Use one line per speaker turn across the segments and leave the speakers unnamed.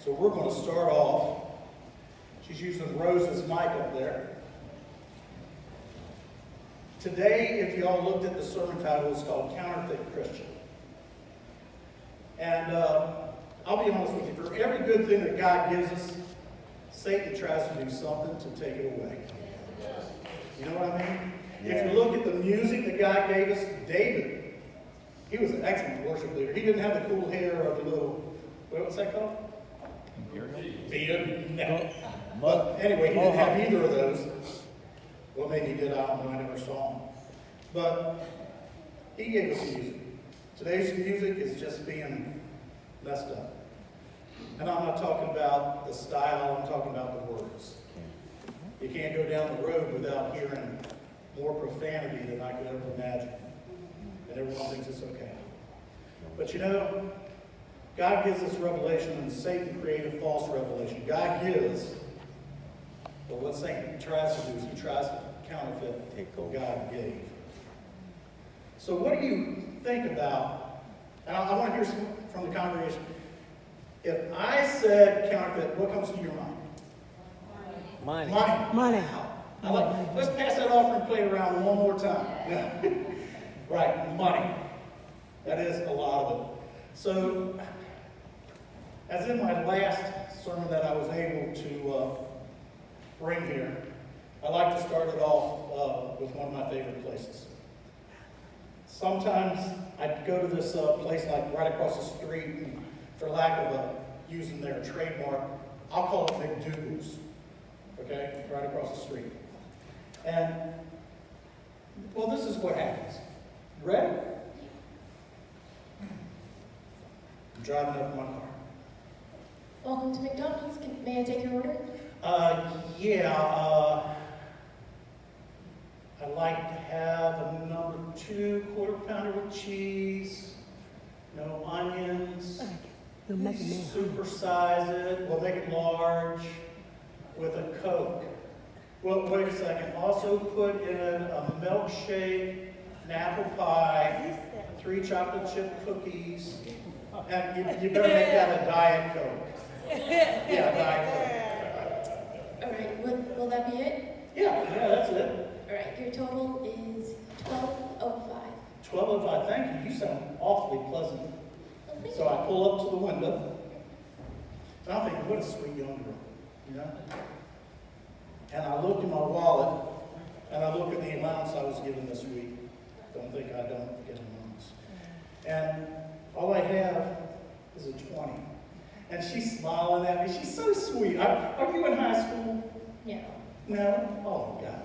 So we're going to start off. She's using Rose's mic up there. Today, if y'all looked at the sermon title, it's called Counterfeit Christian. And I'll be honest with you, for every good thing that God gives us, Satan tries to do something to take it away. You know what I mean? Yeah. If you look at the music that God gave us, David, he was an excellent worship leader. He didn't have the cool hair or the little, what's that called? Beard? No. But anyway, he didn't have either of those. Well, maybe he did, I don't know, I never saw him. But he gave us music. Today's music is just being messed up. And I'm not talking about the style, I'm talking about the words. You can't go down the road without hearing more profanity than I could ever imagine. And everyone thinks it's okay. But you know, God gives us revelation and Satan created false revelation. God gives, but what Satan tries to do is he tries to counterfeit what God gave. So what do you think about, and I want to hear some from the congregation. If I said counterfeit, what comes to your mind?
Money.
Money. Let's pass that off and play it around one more time. Yeah. Right, money. That is a lot of it. So, as in my last sermon that I was able to bring here, I like to start it off with one of my favorite places. Sometimes I'd go to this place like right across the street, and for lack of using their trademark, I'll call it McDougal's. Okay, right across the street. And, well, this is what happens. You ready? I'm driving up in my car.
Welcome to McDonald's. May I take your order?
I'd like to have a number 2 quarter pounder with cheese, no onions, supersize it, we'll make it large, with a Coke. Well, wait a second. Also put in a milkshake, an apple pie, 3 chocolate chip cookies, and you better make that a Diet Coke. Yeah, Diet
Coke. All right. Will that be it?
Yeah, that's it.
All right. Your total is $12.05.
$12.05. Thank you. You sound awfully pleasant. So I pull up to the window, and I'm thinking, what a sweet young girl. You know? And I look in my wallet, and I look at the allowance I was given this week. Don't think I don't get allowance. And all I have is a 20. And she's smiling at me. She's so sweet. Are you in high school?
No.
No? Oh, God.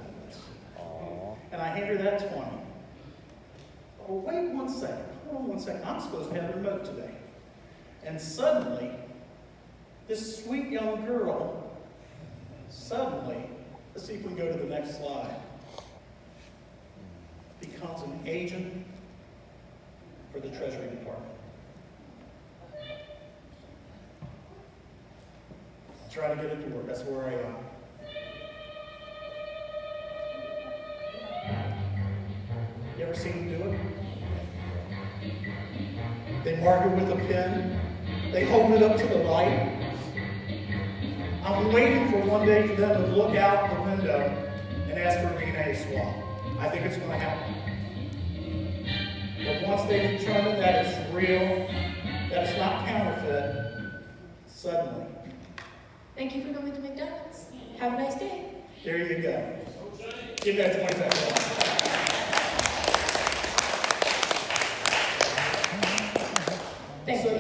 And I hand her that 20. Oh, wait one second. Hold on one second. I'm supposed to have a remote today. And suddenly, this sweet young girl, let's see if we can go to the next slide, becomes an agent for the Treasury Department. Try to get it to work. That's where I am. You ever seen them do it? They mark it with a pen. They hold it up to the light. I'm waiting for one day for them to look out the window and ask for a DNA swab. I think it's going to happen. But once they determine that it's real, that it's not counterfeit, suddenly.
Thank you for coming to McDonald's. Have a nice day.
There you go. Give that 20 seconds.
Thank you.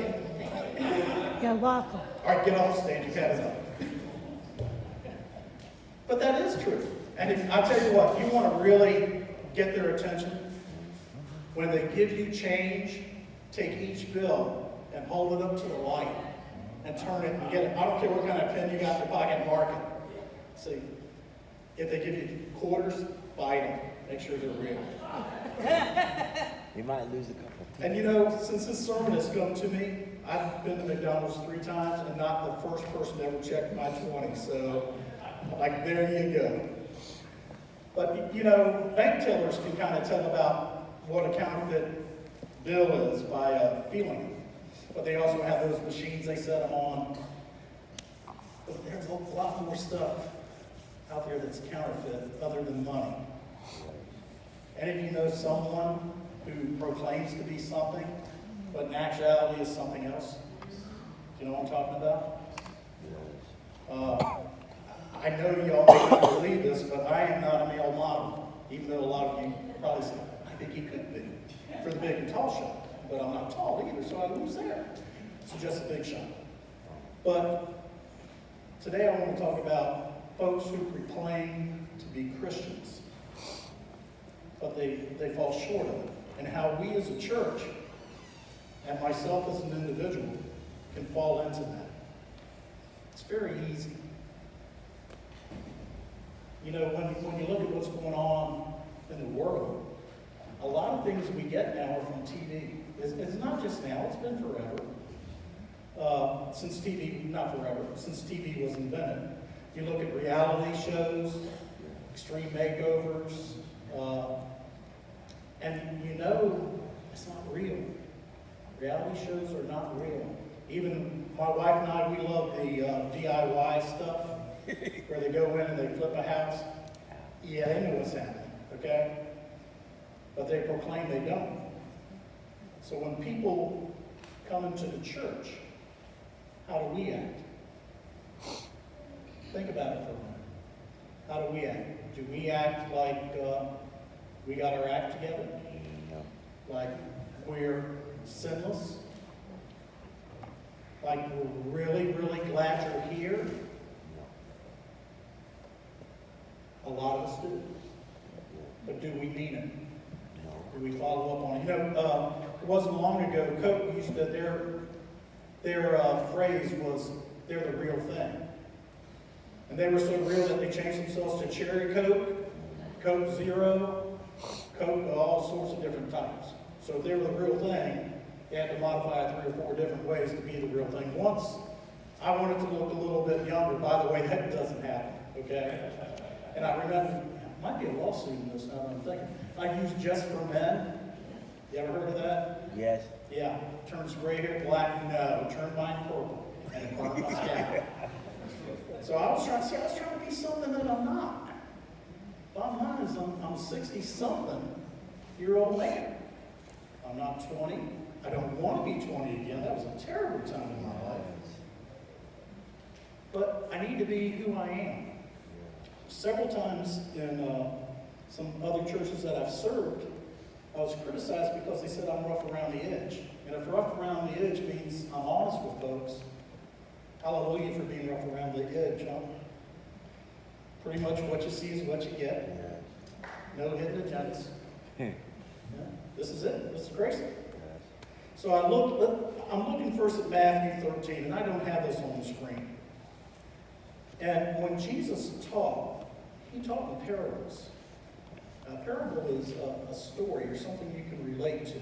You're welcome.
All right, get off the stage. You've had enough. But that is true. And I'll tell you what, you want to really get their attention, when they give you change, take each bill and hold it up to the light and turn it and get it. I don't care what kind of pen you got in your pocket, mark it. See, if they give you quarters, bite them. Make sure they're real.
You might lose a couple.
And you know, since this sermon has come to me, I've been to McDonald's 3 times and not the first person to ever check my 20. So, like, there you go. But, you know, bank tellers can kind of tell about what a counterfeit bill is by feeling it. But they also have those machines they set them on But there's a lot more stuff out there that's counterfeit other than money. Any of you know someone who proclaims to be something, but in actuality is something else? Do you know what I'm talking about? I know y'all may not believe this, but I am not a male model, even though a lot of you probably say, I think you could be, for the big and tall shot. But I'm not tall either, so I lose there. So just a big shot. But today I want to talk about folks who proclaim to be Christians, but they fall short of it, and how we as a church, and myself as an individual, can fall into that. It's very easy. You know, when you look at what's going on in the world, a lot of things we get now are from TV. It's not just now, it's been forever. Since TV was invented. You look at reality shows, extreme makeovers, and you know it's not real. Reality shows are not real. Even my wife and I, we love the DIY stuff, where they go in and they flip a house. Yeah, they know what's happening, okay? But they proclaim they don't. So when people come into the church, how do we act? Think about it for a minute. How do we act? Do we act like we got our act together? No. Like we're sinless? Like we're really, really glad you're here? A lot of us do. But do we mean it? Do we follow up on it? You know, it wasn't long ago, Coke used to, their phrase was, they're the real thing. And they were so real that they changed themselves to Cherry Coke, Coke Zero, Coke, all sorts of different types. So if they were the real thing, they had to modify it 3 or 4 different ways to be the real thing. Once, I wanted to look a little bit younger. By the way, that doesn't happen, okay? And I remember, there might be a lawsuit in this now that I'm thinking. I used Just for Men. You ever heard of that?
Yes.
Yeah. Turns gray hair black? No. Turn mine purple. And it burned my scalp. So I was trying to be something that I'm not. Bottom line is I'm a 60-something-year-old man. I'm not 20. I don't want to be 20 again. That was a terrible time in my life. But I need to be who I am. Several times in some other churches that I've served, I was criticized because they said I'm rough around the edge. And if rough around the edge means I'm honest with folks, hallelujah for being rough around the edge, huh? Pretty much what you see is what you get. No hidden agendas. Yeah, this is it. This is Grayson. So I'm looking first at Matthew 13, and I don't have this on the screen. And when Jesus taught, he taught in parables. A parable is a story or something you can relate to.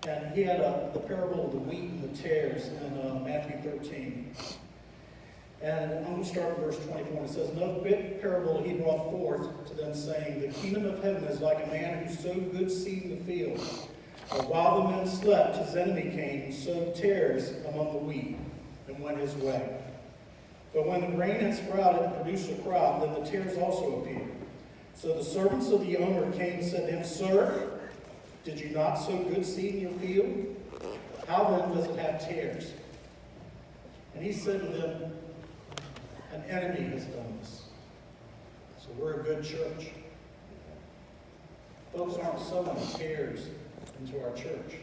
And he had the parable of the wheat and the tares in Matthew 13. And I'm going to start in verse 24. It says, "Another parable he brought forth to them, saying, The kingdom of heaven is like a man who sowed good seed in the field. But while the men slept, his enemy came and sowed tares among the wheat and went his way. But when the grain had sprouted and produced a crop, then the tares also appeared. So the servants of the owner came and said to him, Sir, did you not sow good seed in your field? How then does it have tares? And he said to them, An enemy has done this. So we're a good church. Folks aren't sowing tares into our church.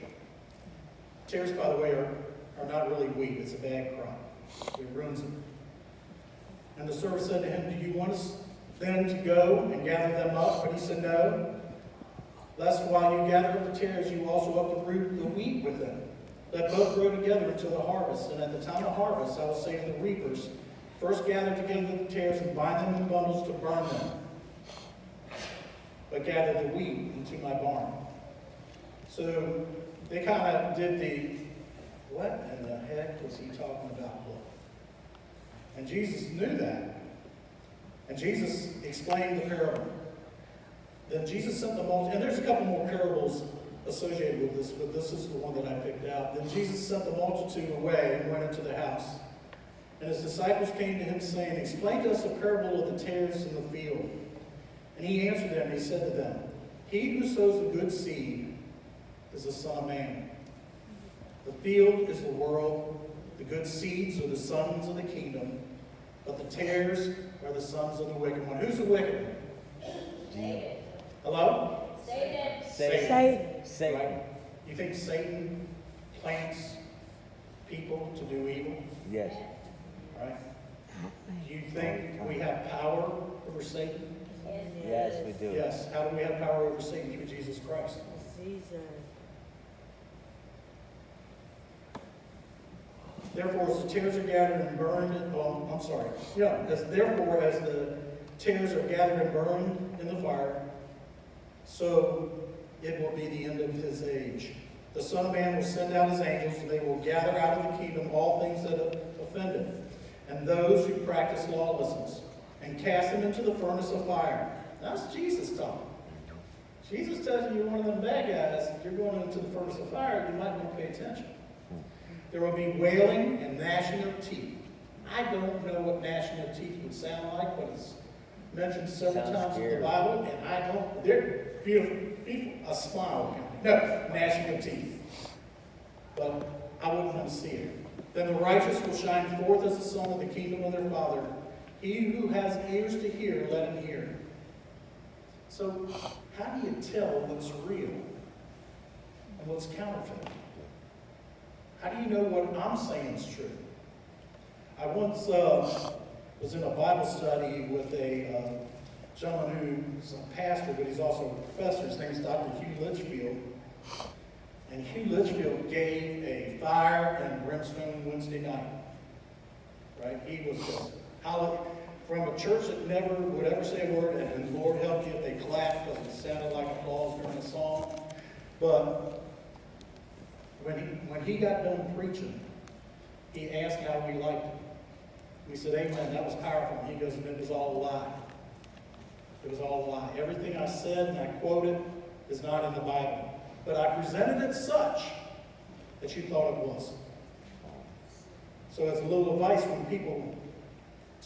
Tares, by the way, are not really wheat. It's a bad crop. It ruins it. And the servant said to him, Do you want us then to go and gather them up? But he said, No. Lest while you gather up the tares, you also uproot the wheat with them. Let both grow together until the harvest. And at the time of harvest, I will say to the reapers, First gather together the tares and bind them in bundles to burn them. But gather the wheat into my barn. So they kind of did the, what in the heck was he talking about? And Jesus knew that. And Jesus explained the parable. Then Jesus sent the multitude, and there's a couple more parables associated with this, but this is the one that I picked out. Then Jesus sent the multitude away and went into the house. And his disciples came to him, saying, Explain to us the parable of the tares in the field. And he answered them, and he said to them, He who sows the good seed is the Son of Man. The field is the world. The good seeds are the sons of the kingdom, but the tares are the sons of the wicked one. Who's the wicked one?
Satan.
Hello?
Satan.
Right? You think Satan plants people to do evil?
Yes.
Right? Do you think we have power over Satan?
Yes, we do.
Yes. How do we have power over Satan? Through Jesus Christ. Therefore, as the tares are gathered and burned, therefore, as the tares are gathered and burned in the fire, so it will be the end of his age. The Son of Man will send out his angels, and they will gather out of the kingdom all things that have offended, and those who practice lawlessness, and cast them into the furnace of fire. That's Jesus talking. Jesus tells you you're one of them bad guys, if you're going into the furnace of fire, you might want to pay attention. There will be wailing and gnashing of teeth. I don't know what gnashing of teeth would sound like, but it's mentioned several times in the Bible, and I don't. They're beautiful people. A smile. No, gnashing of teeth. But I wouldn't want to see it. Then the righteous will shine forth as the sun of the kingdom of their Father. He who has ears to hear, let him hear. So, how do you tell what's real and what's counterfeit? How do you know what I'm saying is true? I once was in a Bible study with a gentleman who's a pastor, but he's also a professor. His name is Dr. Hugh Litchfield. And Hugh Litchfield gave a fire and brimstone Wednesday night. Right? He was just from a church that never would ever say a word, and Lord help you if they clapped because it sounded like applause during the song. But when he got done preaching, he asked how we liked it. We said, Amen, that was powerful. And he goes, and it was all a lie. It was all a lie. Everything I said and I quoted is not in the Bible. But I presented it such that you thought it was. So as a little advice, when people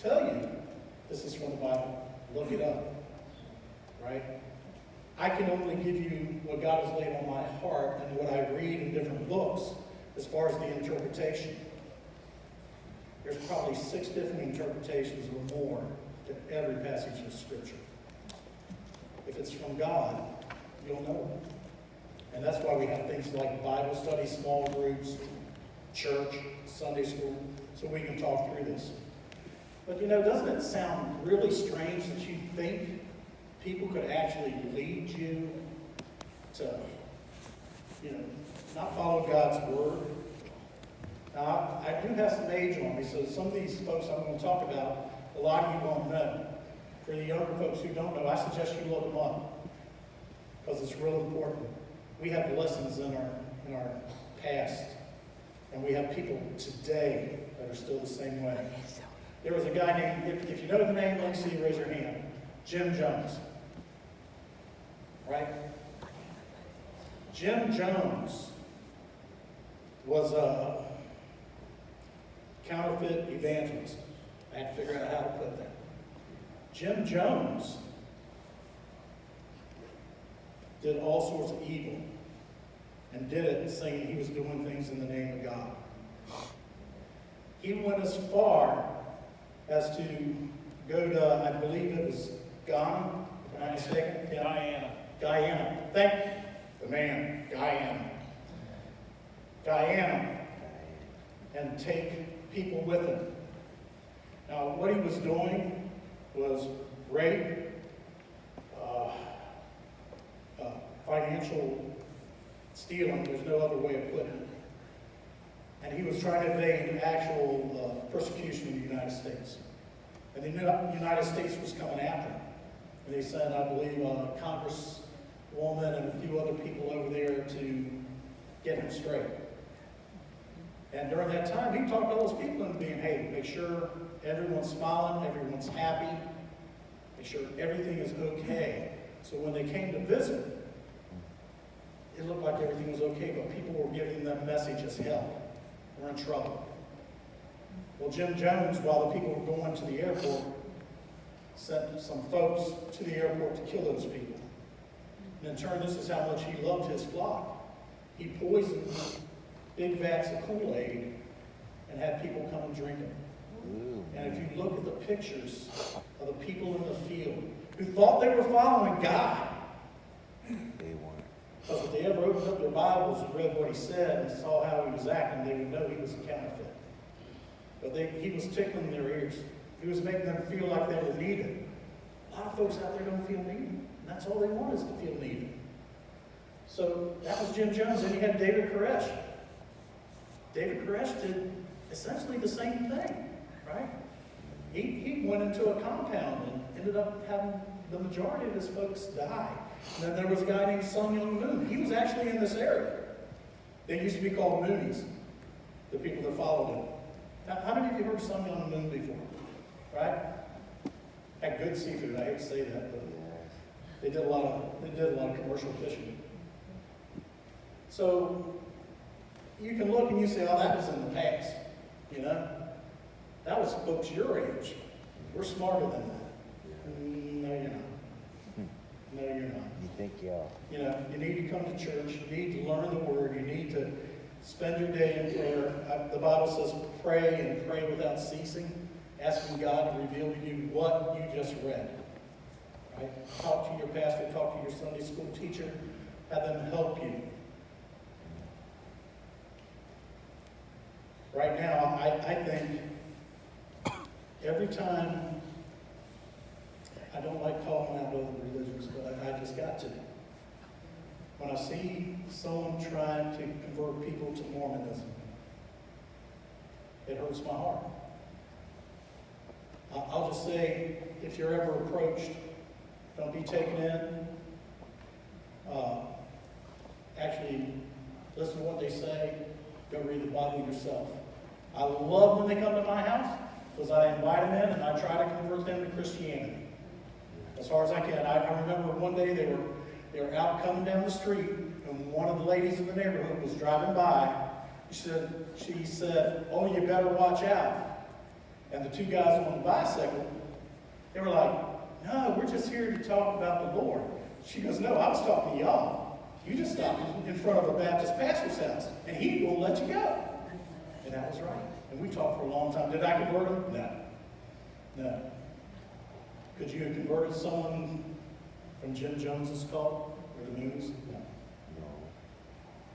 tell you this is from the Bible, look it up. Right? I can only give you what God has laid on my heart and what I read in different books as far as the interpretation. There's probably 6 different interpretations or more to every passage of Scripture. If it's from God, you'll know it. And that's why we have things like Bible study, small groups, church, Sunday school, so we can talk through this. But doesn't it sound really strange that you think people could actually lead you to, not follow God's word? Now, I do have some age on me, so some of these folks I'm going to talk about, a lot of you won't know. For the younger folks who don't know, I suggest you look them up, because it's real important. We have lessons in our past, and we have people today that are still the same way. There was a guy named, if you know the name, let me see you raise your hand, Jim Jones. Right? Jim Jones was a counterfeit evangelist. I had to figure out how to put that. Jim Jones did all sorts of evil and did it saying he was doing things in the name of God. He went as far as to go to, I believe it was Ghana, if I'm not mistaken. Guyana. Thank the man, Guyana. And take people with him. Now, what he was doing was rape, financial stealing, there's no other way of putting it. And he was trying to evade actual persecution in the United States. And the United States was coming after him. And they sent, I believe, a congresswoman and a few other people over there to get him straight. And during that time, he talked to all those people into being, hey, make sure everyone's smiling, everyone's happy, make sure everything is okay. So when they came to visit, it looked like everything was okay, but people were giving them message as hell. We're in trouble. Well, Jim Jones, while the people were going to the airport, sent some folks to the airport to kill those people. And in turn, this is how much he loved his flock. He poisoned big vats of Kool-Aid and had people come and drink it. And if you look at the pictures of the people in the field who thought they were following God,
They weren't.
because if they ever opened up their Bibles and read what he said and saw how he was acting, they would know he was a counterfeit. But he was tickling their ears. He was making them feel like they were needed. A lot of folks out there don't feel needed. And that's all they want is to feel needed. So that was Jim Jones. And he had David Koresh. David Koresh did essentially the same thing, right? He went into a compound and ended up having the majority of his folks die. And then there was a guy named Sun Myung Moon. He was actually in this area. They used to be called Moonies, the people that followed him. Now, how many of you heard of Sun Myung Moon before? Right? Had good seafood. I hate to say that, but they did a lot of commercial fishing. So you can look and you say, "Oh, that was in the past." You know, that was folks your age. We're smarter than that. No, you're not. No, you're not.
You think you are?
You know, you need to come to church. You need to learn the Word. You need to spend your day in prayer. The Bible says pray and pray without ceasing, asking God to reveal to you what you just read. Right? Talk to your pastor, talk to your Sunday school teacher, have them help you. Right now, I think every time, I don't like calling out other religions, but I just got to. When I see someone trying to convert people to Mormonism, it hurts my heart. I'll just say, if you're ever approached, don't be taken in. Actually, listen to what they say. Go read the Bible yourself. I love when they come to my house because I invite them in and I try to convert them to Christianity as far as I can. I remember one day they were out coming down the street, and one of the ladies in the neighborhood was driving by. She said, "Oh, you better watch out." And the two guys on the bicycle, they were like, "No, we're just here to talk about the Lord." She goes, "No, I was talking to y'all. You just stopped in front of a Baptist pastor's house, and he won't let you go." And that was right. And we talked for a long time. Did I convert him? No. Could you have converted someone from Jim Jones's cult or the Moons? No.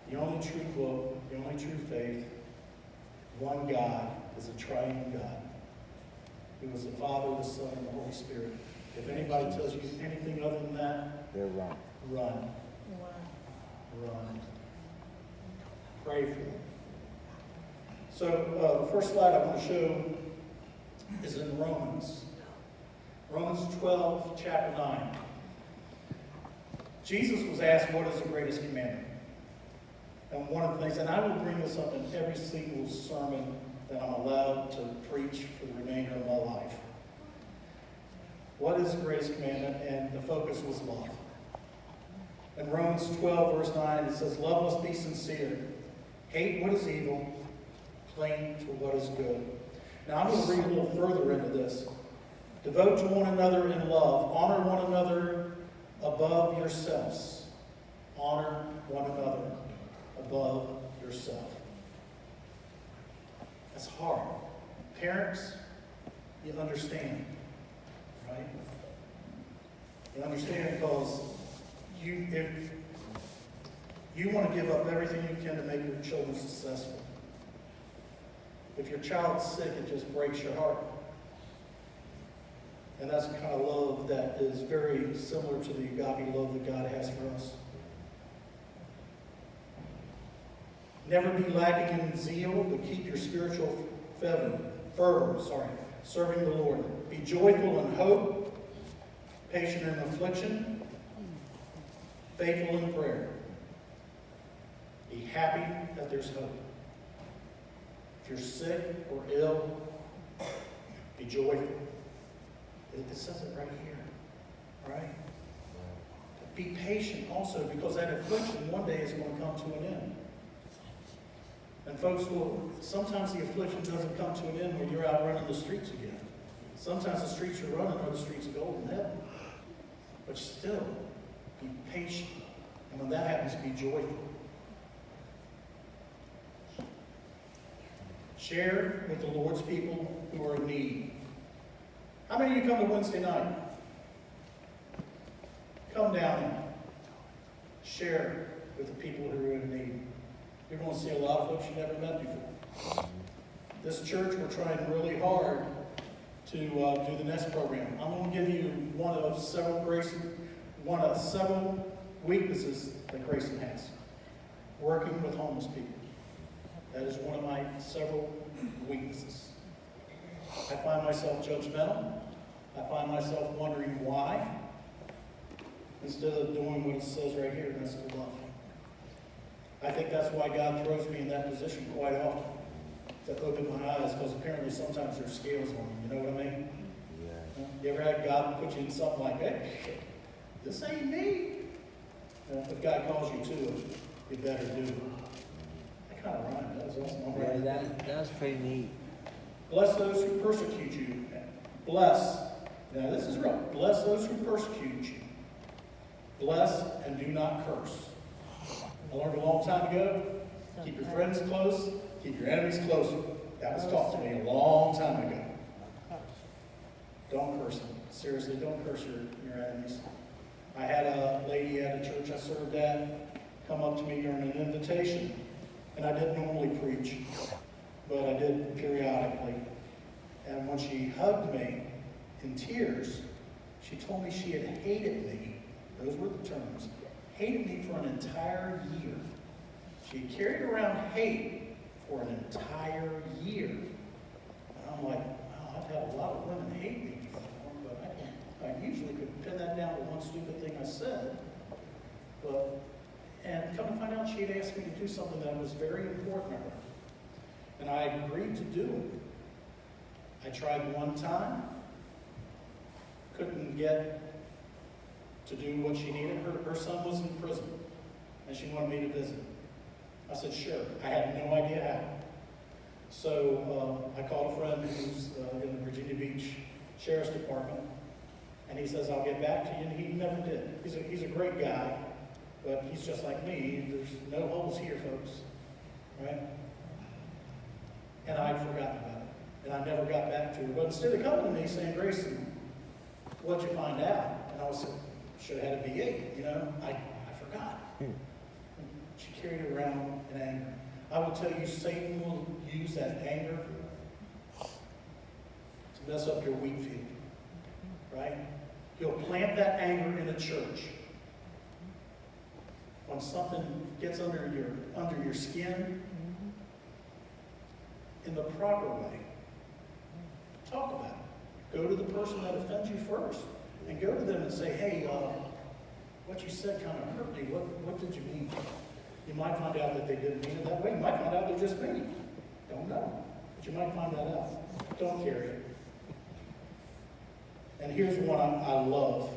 The only true love, the only true faith, one God is a triune God. He was the Father, the Son, and the Holy Spirit. If anybody tells you anything other than that,
They're wrong.
run. Run. Pray for them. So the first slide I want to show is in Romans. Romans 12, chapter 9. Jesus was asked, what is the greatest commandment? And one of the things, and I will bring this up in every single sermon that I'm allowed to preach for the remainder of my life. What is the greatest commandment? And the focus was love. In Romans 12, verse 9, it says, "Love must be sincere. Hate what is evil. Cling to what is good." Now I'm going to read a little further into this. "Devote to one another in love. Honor one another above yourselves." Honor one another above yourself. That's hard. Parents, you understand, right? You understand because if you want to give up everything you can to make your children successful. If your child's sick, it just breaks your heart. And that's the kind of love that is very similar to the agape love that God has for us. Never be lacking in zeal, but keep your spiritual fervor, serving the Lord. Be joyful in hope, patient in affliction, faithful in prayer. Be happy that there's hope. If you're sick or ill, be joyful. It says it right here, right? Be patient also, because that affliction one day is going to come to an end. And folks, sometimes the affliction doesn't come to an end when you're out running the streets again. Sometimes the streets you're running are the streets of gold in heaven. But still, be patient. And when that happens, be joyful. Share with the Lord's people who are in need. How many of you come to Wednesday night? Come down and share with the people who are in need. You're going to see a lot of folks you've never met before. This church, we're trying really hard to do the NEST program. I'm going to give you one of several weaknesses that Grayson has. Working with homeless people. That is one of my several weaknesses. I find myself judgmental. I find myself wondering why, instead of doing what it says right here, and that's to love. I think that's why God throws me in that position quite often, to open my eyes, because apparently sometimes there's scales on them. You know what I mean?
Yeah.
You ever had God put you in something like, hey, this ain't me? If God calls you to it, you better do it. That kind of rhymed. That was awesome.
Yeah, that's pretty neat.
Bless those who persecute you. Bless. Now this is real. Bless those who persecute you. Bless and do not curse. I learned a long time ago, keep your friends close, keep your enemies closer. That was taught to me a long time ago. Don't curse them. Seriously, don't curse your enemies. I had a lady at a church I served at come up to me during an invitation, and I didn't normally preach, but I did periodically. And when she hugged me in tears, she told me she had hated me. Those were the terms. Hated me for an entire year. She carried around hate for an entire year. And I'm like, wow, I've had a lot of women hate me before, but I usually could pin that down to one stupid thing I said. And come to find out, she had asked me to do something that was very important to her. And I agreed to do it. I tried one time, couldn't get to do what she needed. Her son was in prison, and she wanted me to visit. I said, sure. I had no idea how. So I called a friend who's in the Virginia Beach Sheriff's Department, and he says, I'll get back to you, and he never did. He's a great guy, but he's just like me. There's no holes here, folks, right? And I'd forgotten about it, and I never got back to her. But instead of coming to me saying, Grayson, what'd you find out? And I said, should have had a B8, I forgot. She carried it around in anger. I will tell you, Satan will use that anger to mess up your wheat field, right? He'll plant that anger in a church. When something gets under your skin, in the proper way, talk about it. Go to the person that offends you first. And go to them and say, hey, what you said kind of hurt me. What did you mean? You might find out that they didn't mean it that way. You might find out they're just mean. Don't know. But you might find that out. Don't carry it. And here's one I love.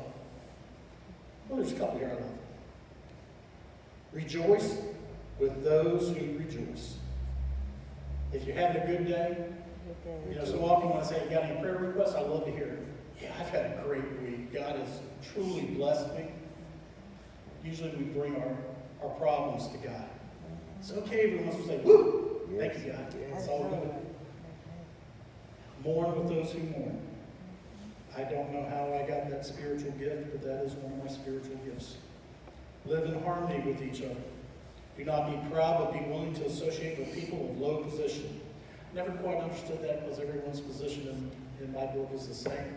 Well, there's a couple here I love. Rejoice with those who rejoice. If you're having a good day, so often when I say, you got any prayer requests, I love to hear it. Yeah, I've had a great week. God has truly blessed me. Usually we bring our problems to God. It's okay if we want to say, woo! Thank you, God. It's all good. Mourn with those who mourn. I don't know how I got that spiritual gift, but that is one of my spiritual gifts. Live in harmony with each other. Do not be proud, but be willing to associate with people of low position. Never quite understood that because everyone's position in my book is the same.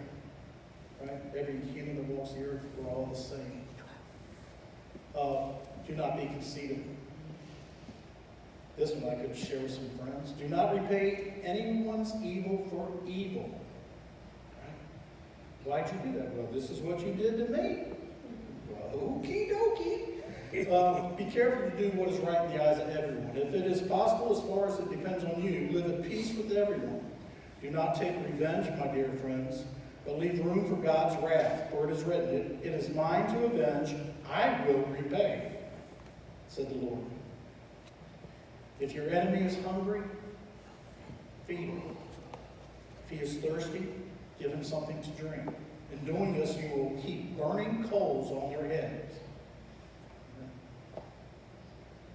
Right? Every human that walks the earth, we're all the same. Do not be conceited. This one I could share with some friends. Do not repay anyone's evil for evil. Right? Why'd you do that? Well, this is what you did to me. Well, okie dokie. Be careful to do what is right in the eyes of everyone. If it is possible, as far as it depends on you, live at peace with everyone. Do not take revenge, my dear friends, but leave room for God's wrath. For it is written, it is mine to avenge, I will repay, said the Lord. If your enemy is hungry, feed him. If he is thirsty, give him something to drink. In doing this, you will heap burning coals on their heads.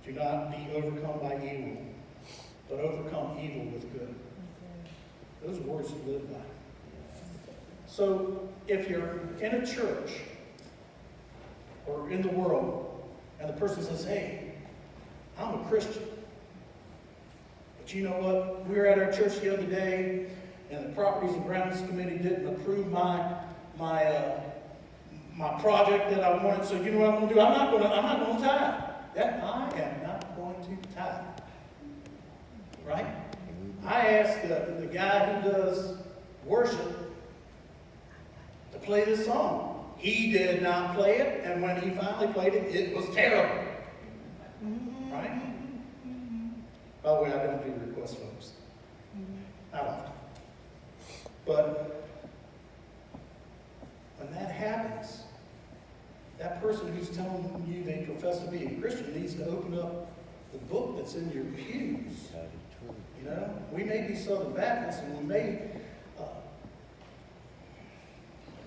Do not be overcome by evil, but overcome evil with good. Those are words to live by. So, if you're in a church or in the world, and the person says, hey, I'm a Christian, but you know what? We were at our church the other day, and the Properties and Grounds Committee didn't approve my project that I wanted. So you know what I'm going to do? I'm not going to tithe. I am not going to tithe. Right? I asked the guy who does worship to play this song. He did not play it, and when he finally played it, it was terrible. Right? By the way, I don't do request folks. I don't. But when that happens, that person who's telling you they profess to be a Christian needs to open up the book that's in your pews. You know, we may be Southern Baptists, and we may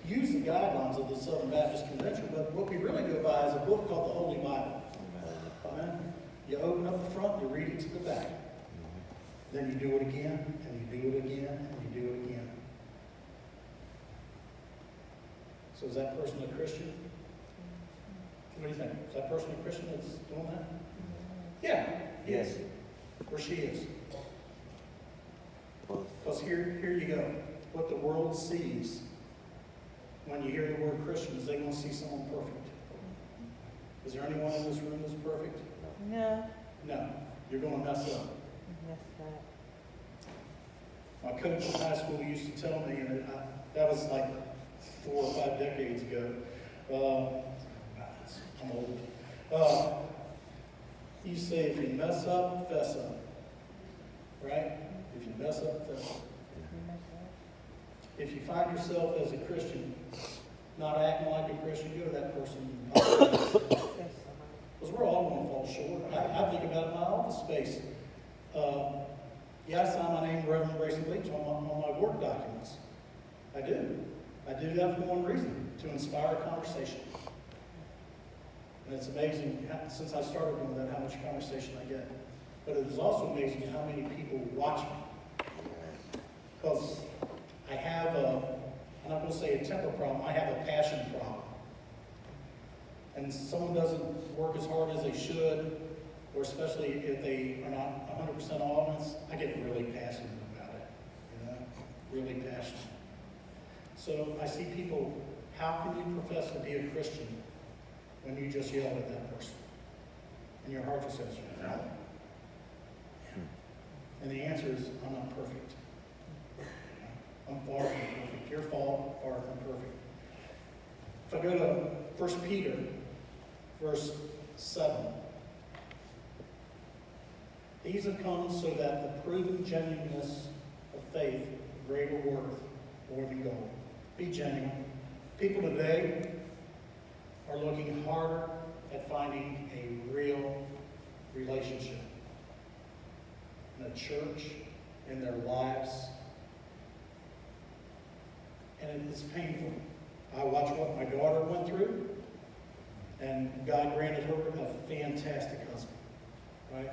use the guidelines of the Southern Baptist Convention, but what we really go by is a book called the Holy Bible. Amen. You open up the front, you read it to the back. Then you do it again, and you do it again, and you do it again. So is that person a Christian? What do you think? Is that person a Christian that's doing that? Yeah, he is. Or she is. Because here you go. What the world sees when you hear the word Christian is they're going to see someone perfect. Is there anyone in this room that's perfect?
No.
No. You're going to mess up.
That's right.
My coach in high school used to tell me, and that was like 4 or 5 decades ago. I'm old. He used to say, if you mess up, fess up. Right? If you mess up, fess up. If you find yourself as a Christian not acting like a Christian, go to that person and apologize. Because we're all going to fall short. I think about it in my office space. I sign my name, Reverend Grayson Leach, on my work documents. I do. I do that for one reason, to inspire a conversation. And it's amazing, since I started doing that, how much conversation I get. But it is also amazing how many people watch me. Because I have I'm not going to say a temper problem, I have a passion problem. And someone doesn't work as hard as they should, or especially if they are not 100% honest, I get really passionate about it. You know, really passionate. So I see people, how can you profess to be a Christian when you just yelled at that person? And your heart just says, no. And the answer is, I'm not perfect. I'm far from perfect. You're far from perfect. If I go to 1 Peter, verse 7. These have come so that the proven genuineness of faith, greater worth, more than gold. Be genuine. People today are looking harder at finding a real relationship in a church, in their lives. And it is painful. I watch what my daughter went through, and God granted her a fantastic husband, right?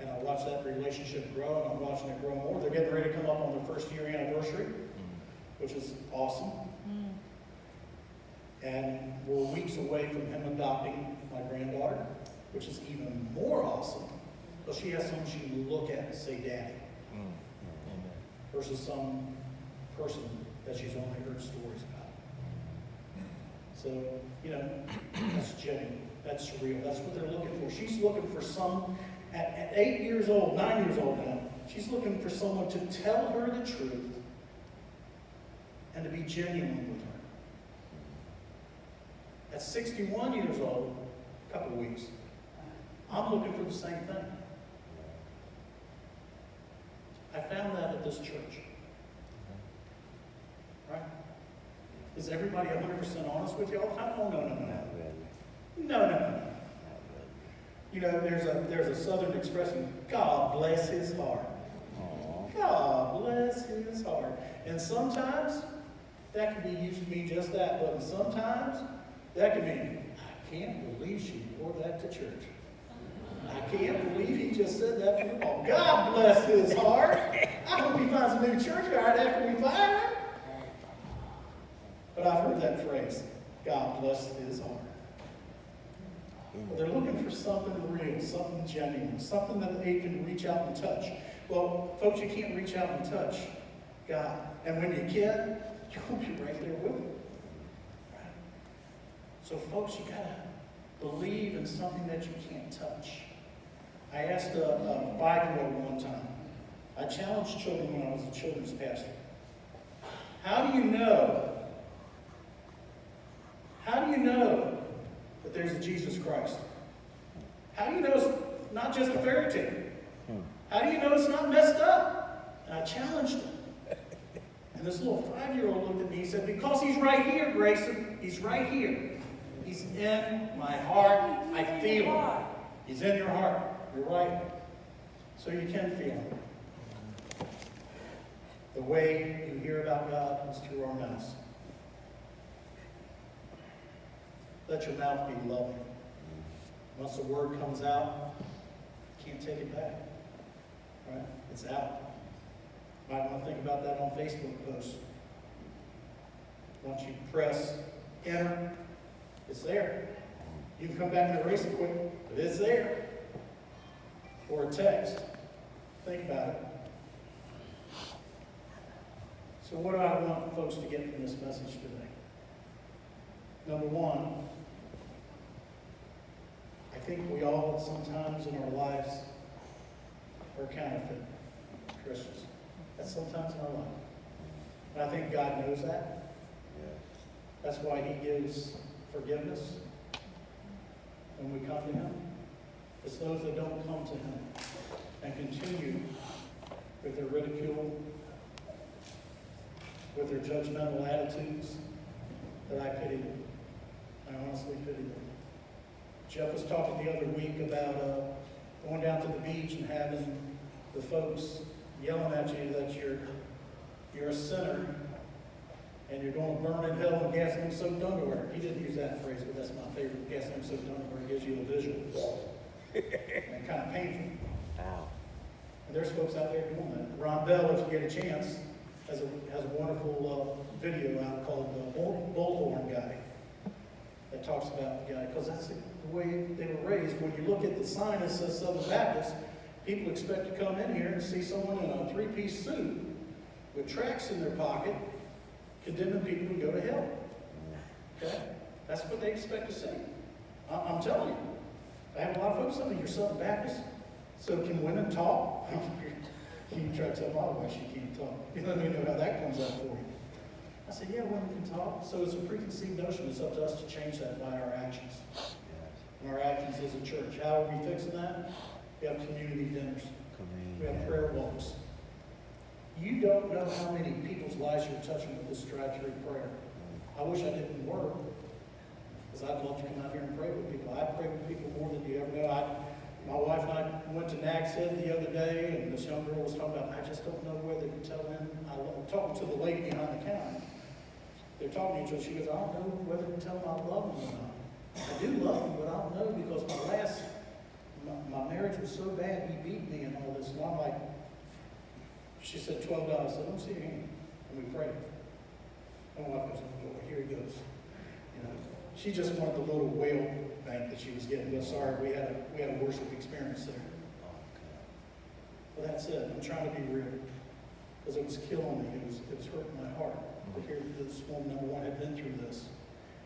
And I watch that relationship grow, and I'm watching it grow more. They're getting ready to come up on their first year anniversary, which is awesome. And we're weeks away from him adopting my granddaughter, which is even more awesome. Because she has someone she can look at and say, Daddy. Versus some person that she's only heard stories about. So, you know, that's genuine. That's real. That's what they're looking for. She's looking for some, at 8 years old, 9 years old now, she's looking for someone to tell her the truth and to be genuine with her. At 61 years old, a couple of weeks, I'm looking for the same thing. I found that at this church. Right? Is everybody 100% honest with you all the time? Oh, no. No. You know, there's a southern expression, God bless his heart.
Aw.
God bless his heart. And sometimes that can be used to mean just that, but sometimes that can mean, I can't believe she wore that to church. I can't believe he just said that to the ball. God bless his heart. I hope he finds a new church right after we fire him. But I've heard that phrase, God bless his heart. They're looking for something real, something genuine, something that they can reach out and touch. Well, folks, you can't reach out and touch God. And when you can, you'll be right there with him. Right? So, folks, you got to believe in something that you can't touch. I asked a 5-year-old one time. I challenged children when I was a children's pastor. How do you know that there's a Jesus Christ? How do you know it's not just a fairy tale? How do you know it's not messed up? And I challenged him. And this little 5-year-old looked at me and said, because he's right here, Grayson. He's right here. He's in my heart. I feel him. He's in your heart. You're right. So you can feel him. The way you hear about God is through our mouths. Let your mouth be loving. Once the word comes out, you can't take it back. Right? It's out. Might want to think about that on Facebook posts. Once you press enter, it's there. You can come back and erase it quick, but it's there. Or a text. Think about it. So what do I want folks to get from this message today? Number one, I think we all sometimes in our lives are counterfeit Christians. That's sometimes in our life. And I think God knows that. That's why he gives forgiveness when we come to him. It's those that don't come to him and continue with their ridicule, with their judgmental attitudes, that I pity them. I honestly pity them. Jeff was talking the other week about going down to the beach and having the folks yelling at you that you're a sinner and you're going to burn in hell in gasoline-soaked underwear. He didn't use that phrase, but that's my favorite. Gasoline-soaked underwear gives you a visual. And kind of painful.
Ow.
And there's folks out there doing that. Ron Bell, if you get a chance, has a wonderful video out called the Bullhorn Guy that talks about the guy, because that's the way they were raised. When you look at the sign that says Southern Baptist, people expect to come in here and see someone in a 3-piece suit with tracts in their pocket condemning people to go to hell. Okay? That's what they expect to see. I'm telling you. I have a lot of folks telling me, you're Southern Baptist, so can women talk? You try to tell my wife she can't talk. You don't even know how that comes out for you. I said, yeah, women can talk. So it's a preconceived notion. It's up to us to change that by our actions. And our actions as a church. How are we fixing that? We have community dinners. We have prayer walks. You don't know how many people's lives you're touching with this drive-through prayer. I wish I didn't work, because I'd love to come out here and pray with people. I pray with people more than you ever know. My wife and I went to Nags Head the other day, and this young girl was talking about, I just don't know whether to tell them. I'm talking to the lady behind the counter. They're talking to each other. She goes, I don't know whether to tell them I love them or not. I do love them, but I don't know, because my marriage was so bad, he beat me and all this. And I'm like, she said $12. I said, let me see your hand. And we prayed. And my wife goes, oh, here he goes. You know, she just wanted the little whale bank that she was getting. But sorry, we had a worship experience there. Well, that's it. I'm trying to be real, because it was killing me. It was hurting my heart to hear that this woman, number one, had been through this.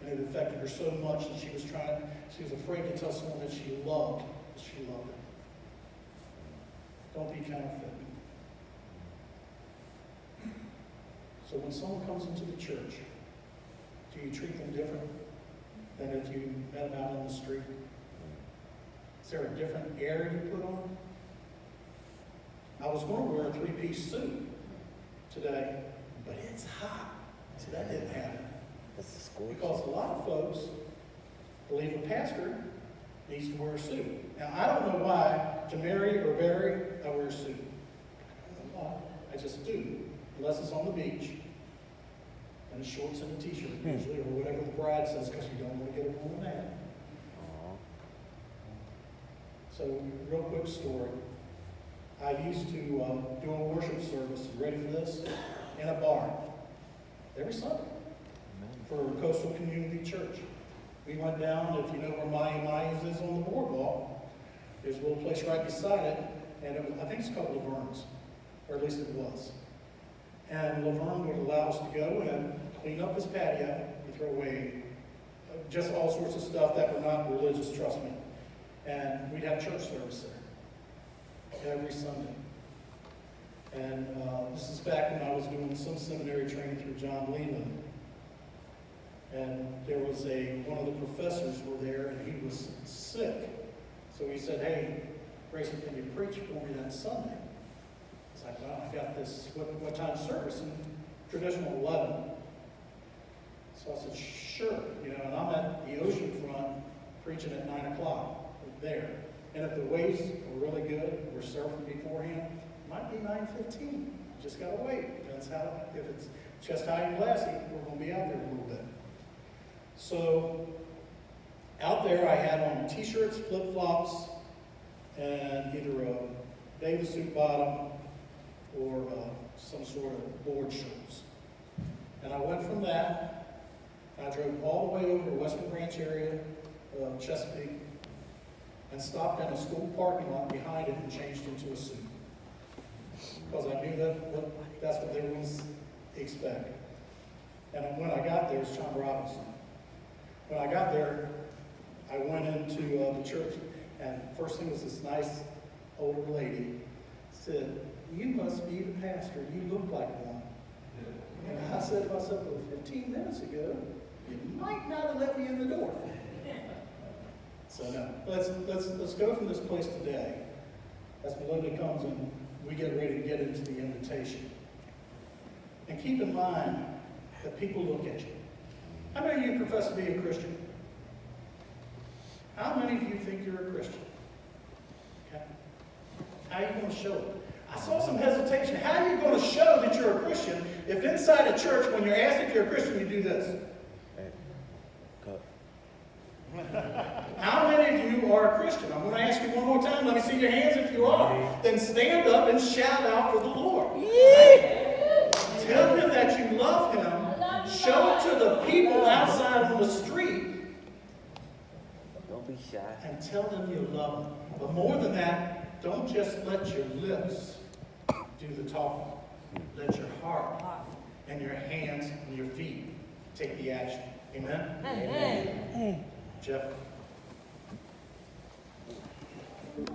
And it affected her so much that she was afraid to tell someone that she loved her. Don't be counterfeit. So when someone comes into the church, do you treat them different than if you met them out on the street? Is there a different air you put on? I was going to wear a 3-piece suit today, but it's hot. So that didn't happen.
That's the score.
Because a lot of folks believe a pastor needs to wear a suit. Now, I don't know why, to marry or bury, I wear a suit. I don't know why. I just do, unless it's on the beach. And a shorts and a t-shirt, usually, or whatever the bride says, because you don't want to get a woman mad. So, real quick story. I used to do a worship service, ready for this, in a barn every Sunday for Coastal Community Church. We went down, if you know where Maya's is on the boardwalk, there's a little place right beside it, and it was, I think it's called Laverne's, or at least it was. And Laverne would allow us to go in, clean up his patio, and throw away just all sorts of stuff that were not religious, trust me. And we'd have church service there every Sunday. And this is back when I was doing some seminary training through John Leland. And there was one of the professors were there, and he was sick. So he said, "Hey, Grayson, can you preach for me that Sunday?" It's like, "Well, I got this, what time service?" And traditional 11. So I said, "Sure." And I'm at the ocean front preaching at 9 o'clock there. And if the waves were really good, we're surfing beforehand, it might be 9:15. Just gotta wait. Depends if it's just high and glassy, we're gonna be out there a little bit. So out there I had on t-shirts, flip-flops, and either a bathing suit bottom or some sort of board shorts. And I went from that, I drove all the way over to Western Branch area, Chesapeake, and stopped in a school parking lot behind it and changed into a suit. Because I knew that's what they would expect. And when I got there, it's John Robinson. When I got there, I went into the church, and first thing was this nice older lady said, "You must be the pastor. You look like one." And I said to myself, "Well, 15 minutes ago, you might not have let me in the door." So no, let's go from this place today. As Melinda comes and we get ready to get into the invitation. And keep in mind that people look at you. How many of you profess to be a Christian? How many of you think you're a Christian? Okay. How are you going to show it? I saw some hesitation. How are you going to show that you're a Christian if inside a church, when you're asked if you're a Christian, you do this? How many of you are a Christian? I'm going to ask you one more time. Let me see your hands if you are. Then stand up and shout out for the Lord. Tell him that you love him. Show it to the people outside on the street.
Don't be shy.
And tell them you love them. But more than that, don't just let your lips do the talking. Let your heart and your hands and your feet take the action. Amen?
Amen.
Jeff,